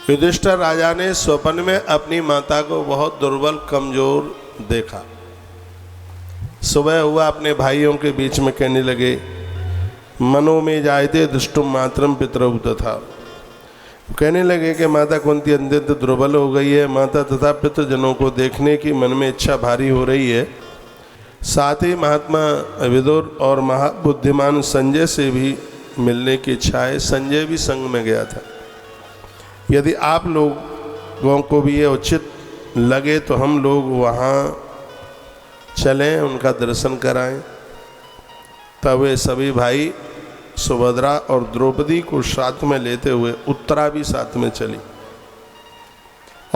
युधिष्ठिर राजा ने स्वप्न में अपनी माता को बहुत दुर्बल कमजोर देखा। सुबह हुआ, अपने भाइयों के बीच में कहने लगे, मनो में जायते दुष्टुम मातरम पितरौ तथा। कहने लगे कि माता कुंती अत्यंत दुर्बल हो गई है, माता तथा पितृजनों को देखने की मन में इच्छा भारी हो रही है। साथ ही महात्मा विदुर और महाबुद्धिमान संजय से भी मिलने की इच्छा है। संजय भी संग में गया था। यदि आप लोगों को भी ये उचित लगे तो हम लोग वहाँ चलें, उनका दर्शन कराएं। तब वे सभी भाई सुभद्रा और द्रौपदी को साथ में लेते हुए उत्तरा भी साथ में चली।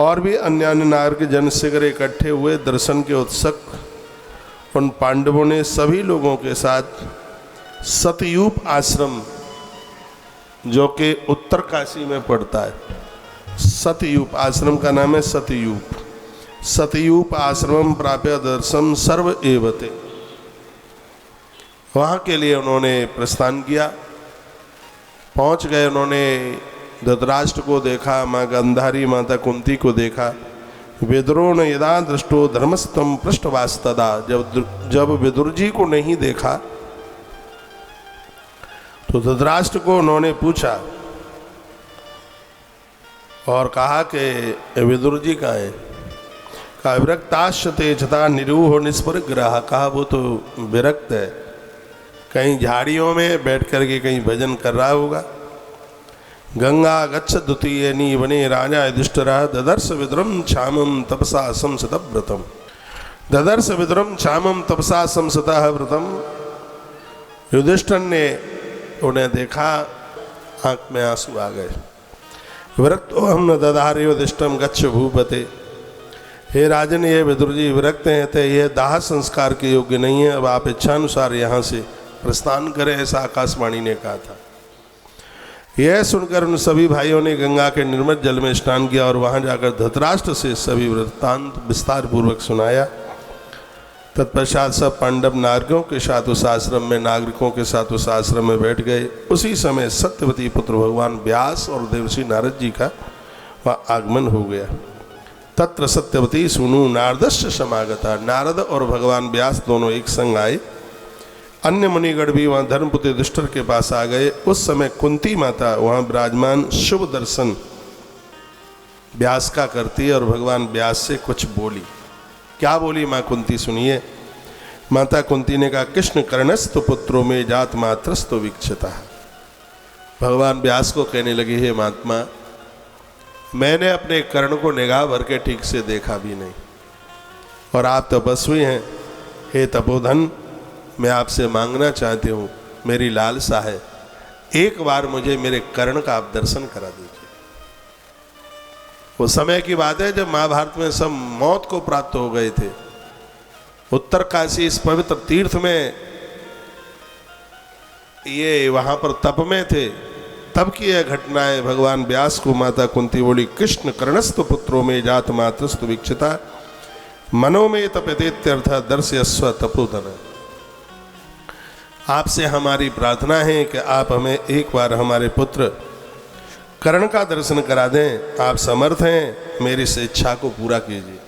और भी अन्य नागरिक जन शीघ्र इकट्ठे हुए। दर्शन के उत्सुक उन पांडवों ने सभी लोगों के साथ सतयूप आश्रम, जो कि उत्तर काशी में पड़ता है, सतयूप आश्रम का नाम है सतयूप। सतयूप आश्रम प्राप्य दर्शन सर्व एवते, वहाँ के लिए उन्होंने प्रस्थान किया। पहुँच गए। उन्होंने धृतराष्ट्र को देखा, माँ गांधारी माता कुंती को देखा। विदुरो न यदा दृष्टो धर्मस्तम पृष्ठवास्तदा, जब विदुर जी को नहीं देखा तो धृतराष्ट्र को उन्होंने पूछा और कहा कि विदुर जी कहाँ है। कहा विरक्ताश्चते छता निरूह निस्पर ग्रह, कहा वो तो विरक्त है, कहीं झाड़ियों में बैठ करके कहीं भजन कर रहा होगा। गंगा गच्छ द्वितीयनी वने राजा युधिष्ठिरः ददर्श विद्रुम क्षामम तपसा संसतः व्रतम। ददर्श विद्रुम क्षामम तपसा संसतः व्रतम। युधिष्ठिर ने उन्हें देखा, आंख में आंसू आ गए। विरक्तो हम न दधारे युधिष्ठिरम गच्छ भूपते। हे राजन, ये विदुर जी विरक्त हैं, तो यह दाह संस्कार के योग्य नहीं है, अब आप इच्छानुसार यहाँ से प्रस्थान करें, ऐसा आकाशवाणी ने कहा था। यह सुनकर उन सभी भाइयों ने गंगा के निर्मल जल में स्नान किया और वहाँ जाकर धृतराष्ट्र से सभी वृत्तांत विस्तार पूर्वक सुनाया। तत्पश्चात सब पांडव नागरिकों के साथ उस आश्रम में बैठ गए। उसी समय सत्यवती पुत्र भगवान व्यास और देवर्षि नारद जी का वहाँ आगमन हो गया। तत्र सत्यवती सुनु नारदस्य समागता। नारद और भगवान व्यास दोनों एक संग आए। अन्य मुनिगण भी वहाँ धर्मपुत्र युधिष्ठिर के पास आ गए। उस समय कुंती माता वहाँ विराजमान शुभ दर्शन व्यास का करती है और भगवान व्यास से कुछ बोली। क्या बोली माँ कुंती, सुनिए। माता कुंती ने कहा, कृष्ण कर्णस्तु पुत्रों में जात मात्रस्तु वीक्षिता। भगवान व्यास को कहने लगी, हे महात्मा, मैंने अपने कर्ण को निगाह भर के ठीक से देखा भी नहीं, और आप तपस्वी हैं। हे तपोधन, मैं आपसे मांगना चाहती हूँ, मेरी लालसा है, एक बार मुझे मेरे कर्ण का आप दर्शन करा दीजिए। वो समय की बात है जब महाभारत में सब मौत को प्राप्त हो गए थे। उत्तर काशी इस पवित्र तीर्थ में ये वहां पर तप में थे, तब की यह घटना है। भगवान व्यास को माता कुंती बोली, कृष्ण कर्णस्तु पुत्रों में जात मात्रस्तु वीक्षिता मनो में तपेत्यर्थ दर्शयस्व तपोधन। आपसे हमारी प्रार्थना है कि आप हमें एक बार हमारे पुत्र कर्ण का दर्शन करा दें। आप समर्थ हैं, मेरी इस इच्छा को पूरा कीजिए।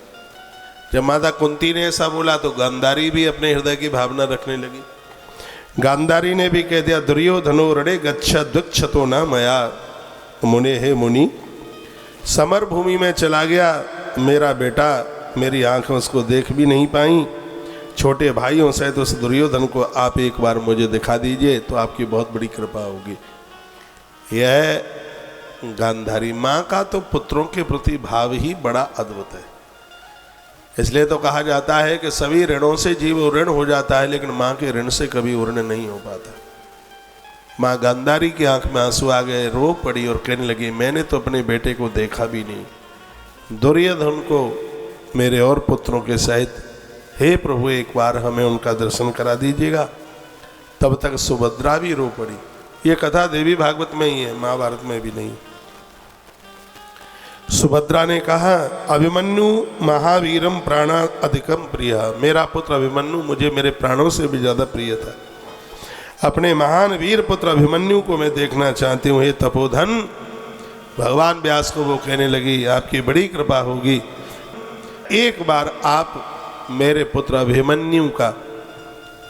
जब माता कुंती ने ऐसा बोला तो गांधारी भी अपने हृदय की भावना रखने लगी। गांधारी ने भी कह दिया, दुर्योधनो रणे गच्छ द्विक्षतो न मया मुने। हे मुनि, समर भूमि में चला गया मेरा बेटा, मेरी आंखें उसको देख भी नहीं पाई। छोटे भाइयों सहित उस दुर्योधन को आप एक बार मुझे दिखा दीजिए तो आपकी बहुत बड़ी कृपा होगी। यह गांधारी माँ का तो पुत्रों के प्रति भाव ही बड़ा अद्भुत है। इसलिए तो कहा जाता है कि सभी ऋणों से जीव ऋण हो जाता है, लेकिन माँ के ऋण से कभी ऋण नहीं हो पाता। माँ गांधारी की आंख में आंसू आ गए, रो पड़ी और कहने लगी, मैंने तो अपने बेटे को देखा भी नहीं, दुर्योधन को मेरे और पुत्रों के सहित, हे प्रभु एक बार हमें उनका दर्शन करा दीजिएगा। तब तक सुभद्रा भी रो पड़ी। ये कथा देवी भागवत में ही है, महाभारत में भी नहीं। सुभद्रा ने कहा, अभिमन्यु महावीरम प्राणा अधिकम प्रिय। मेरा पुत्र अभिमन्यु मुझे मेरे प्राणों से भी ज़्यादा प्रिय था। अपने महान वीर पुत्र अभिमन्यु को मैं देखना चाहती हूँ। हे तपोधन, भगवान व्यास को वो कहने लगी, आपकी बड़ी कृपा होगी, एक बार आप मेरे पुत्र अभिमन्यु का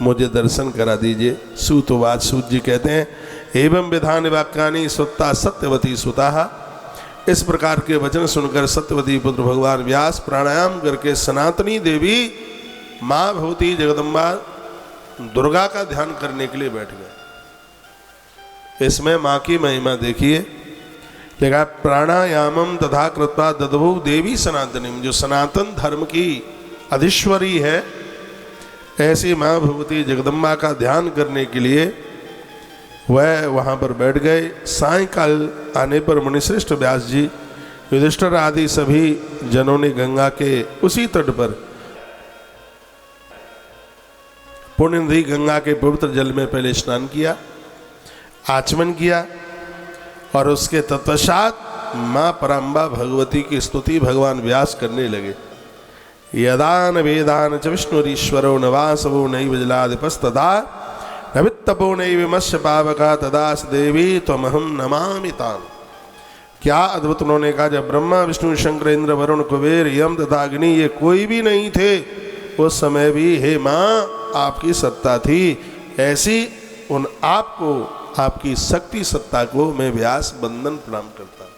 मुझे दर्शन करा दीजिए। सूतवाच, सूत जी कहते हैं, एवं विधान वाक्यानि सुता सत्यवती सुता। इस प्रकार के वचन सुनकर सत्यवती पुत्र भगवान व्यास प्राणायाम करके सनातनी देवी माँ भगवती जगदम्बा दुर्गा का ध्यान करने के लिए बैठ गए। इसमें माँ की महिमा देखिए, देखा प्राणायामम तथा कृत्वा ददभु देवी सनातनी, जो सनातन धर्म की अधीश्वरी है, ऐसी माँ भगवती जगदम्बा का ध्यान करने के लिए वह वहाँ पर बैठ गए। सायंकाल आने पर मुनिश्रेष्ठ व्यास जी, युधिष्ठिर आदि सभी जनों ने गंगा के उसी तट पर पुण्यनिधि गंगा के पवित्र जल में पहले स्नान किया, आचमन किया और उसके तत्पश्चात माँ पराम्बा भगवती की स्तुति भगवान व्यास करने लगे। यदान वेदान च विष्णुरीश्वरो न वासवो नैव जलाधिपस्तदा न वित्तपो नैव मत्स्य पावका तदास देवी त्वमहं नमामि ताम्। क्या अद्भुत उन्होंने कहा, जब ब्रह्मा विष्णु शंकर इंद्र वरुण कुबेर यम तथा अग्नि ये कोई भी नहीं थे, उस समय भी हे माँ आपकी सत्ता थी। ऐसी उन आपको, आपकी शक्ति सत्ता को मैं व्यास बंदन प्रणाम करता हूँ।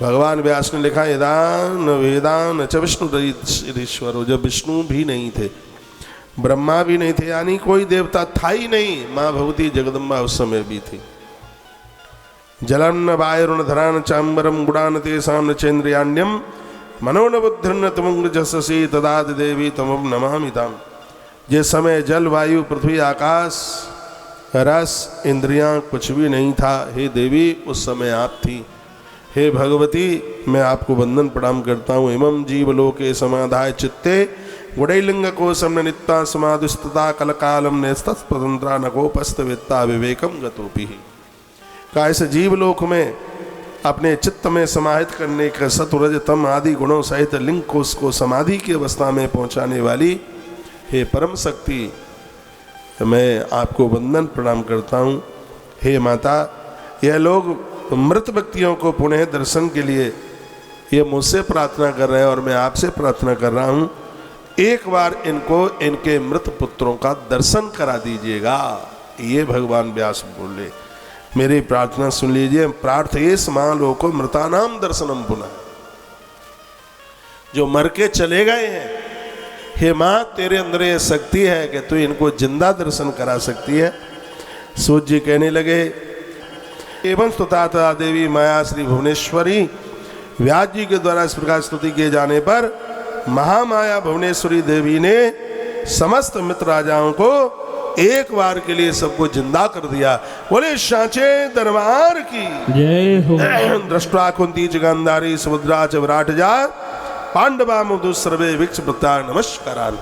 भगवान व्यास ने लिखा, यदान वेदान च विष्णुरीश्वरो, जब विष्णु भी नहीं थे, ब्रह्मा भी नहीं थे, यानी कोई देवता था ही नहीं, माँ भगवती जगदम्बा उस समय भी थी। जलन्न वायुर्न धरान चाम्बरम गुणान तेषां न चेन्द्रियाण्यम मनोन बुद्धिर्न तुमंग जससी तदादि देवी तमम नमामि ताम्। जिस समय जल वायु पृथ्वी आकाश रस इंद्रियां कुछ भी नहीं था, हे देवी उस समय आप थी। हे भगवती मैं आपको वंदन प्रणाम करता हूँ। इमं जीवलोके समाधाय चित्ते गुणैलिंग को समन नित्ता समाधिस्तता कलकालम नेस्तस्वतंत्रा नकोपस्तवित्ता विवेकम गतोपि। का इस जीवलोक में अपने चित्त में समाहित करने का सतुरज तम आदि गुणों सहित लिंग को उसको समाधि की अवस्था में पहुंचाने वाली हे परम शक्ति, मैं आपको वंदन प्रणाम करता हूँ। हे माता, यह लोग मृत व्यक्तियों को पुनः दर्शन के लिए ये मुझसे प्रार्थना कर रहे हैं और मैं आपसे प्रार्थना कर रहा हूँ, एक बार इनको इनके मृत पुत्रों का दर्शन करा दीजिएगा। ये भगवान व्यास बोले, मेरी प्रार्थना सुन लीजिए। प्रार्थये समालोको मृतानाम दर्शनम पुनः। जो मर के चले गए हैं, हे माँ तेरे अंदर ये शक्ति है कि तू इनको जिंदा दर्शन करा सकती है। सूत जी कहने लगे, एवं स्तुता देवी माया श्री भुवनेश्वरी। व्यास जी के द्वारा इस प्रकार स्तुति किए जाने पर महामाया भुवनेश्वरी देवी ने समस्त मित्र राजाओं को एक बार के लिए सबको जिंदा कर दिया। बोले सांचे दरबार की जय हो। दृष्टा कुंती च गांधारी सुभद्रा च विराटजा पांडवा मुदु सर्वे विक्ष प्रत्या नमस्कारान।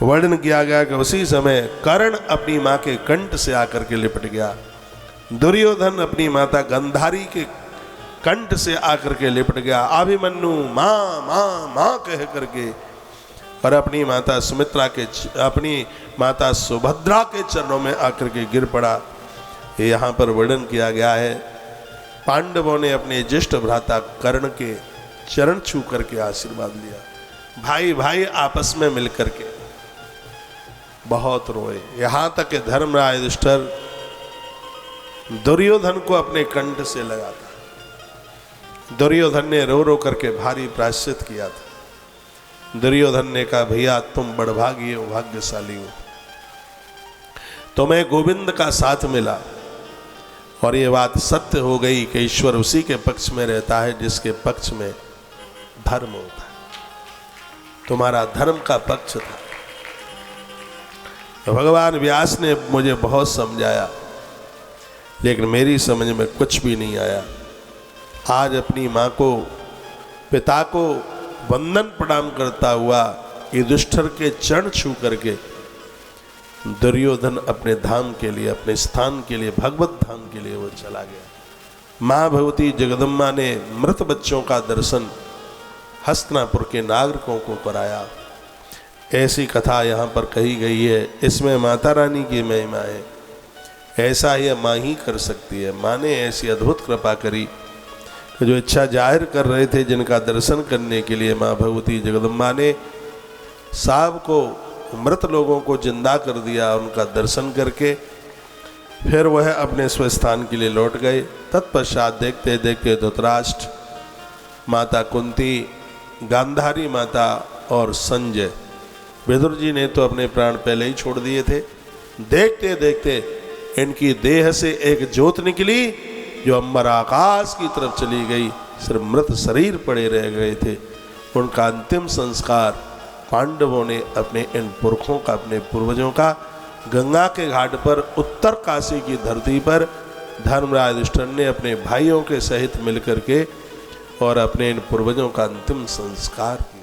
वर्णन किया गया कि उसी समय कर्ण अपनी माँ के कंठ से आकर के लिपट गया, दुर्योधन अपनी माता गंधारी के कंठ से आकर के लिपट गया, अभिमन्यु माँ माँ माँ कह करके और अपनी माता सुमित्रा के अपनी माता सुभद्रा के चरणों में आकर के गिर पड़ा। ये यहाँ पर वर्णन किया गया है। पांडवों ने अपने ज्येष्ठ भ्राता कर्ण के चरण छू करके आशीर्वाद लिया। भाई भाई आपस में मिलकर के बहुत रोए, यहाँ तक कि धर्मराज युधिष्ठिर दुर्योधन को अपने कंठ से लगा था। दुर्योधन ने रो रो करके भारी प्रायश्चित किया था। दुर्योधन ने कहा, भैया तुम बड़भागी हो, भाग्यशाली हो, तुम्हें गोविंद का साथ मिला और ये बात सत्य हो गई कि ईश्वर उसी के पक्ष में रहता है जिसके पक्ष में धर्म होता है। तुम्हारा धर्म का पक्ष था। तो भगवान व्यास ने मुझे बहुत समझाया, लेकिन मेरी समझ में कुछ भी नहीं आया। आज अपनी माँ को, पिता को वंदन प्रणाम करता हुआ युधिष्ठिर के चरण छू करके दुर्योधन अपने धाम के लिए, अपने स्थान के लिए, भगवत धाम के लिए वो चला गया। माँ भगवती जगदम्बा ने मृत बच्चों का दर्शन हस्तिनापुर के नागरिकों को कराया। ऐसी कथा यहाँ पर कही गई है। इसमें माता रानी की महिमा है। ऐसा ये माँ ही कर सकती है। माँ ने ऐसी अद्भुत कृपा करी जो इच्छा जाहिर कर रहे थे, जिनका दर्शन करने के लिए माँ भगवती जगदम्बा ने साहब को, मृत लोगों को जिंदा कर दिया। उनका दर्शन करके फिर वह अपने स्वस्थान के लिए लौट गए। तत्पश्चात देखते देखते धृतराष्ट्र, माता कुंती, गांधारी माता और संजय, विदुर जी ने तो अपने प्राण पहले ही छोड़ दिए थे। देखते देखते इनकी देह से एक ज्योत निकली जो अंबर आकाश की तरफ चली गई। सिर्फ मृत शरीर पड़े रह गए थे। उनका अंतिम संस्कार पांडवों ने अपने इन पुरखों का, अपने पूर्वजों का गंगा के घाट पर उत्तर काशी की धरती पर धर्मराज युधिष्ठिर ने अपने भाइयों के सहित मिलकर के और अपने इन पूर्वजों का अंतिम संस्कार किया।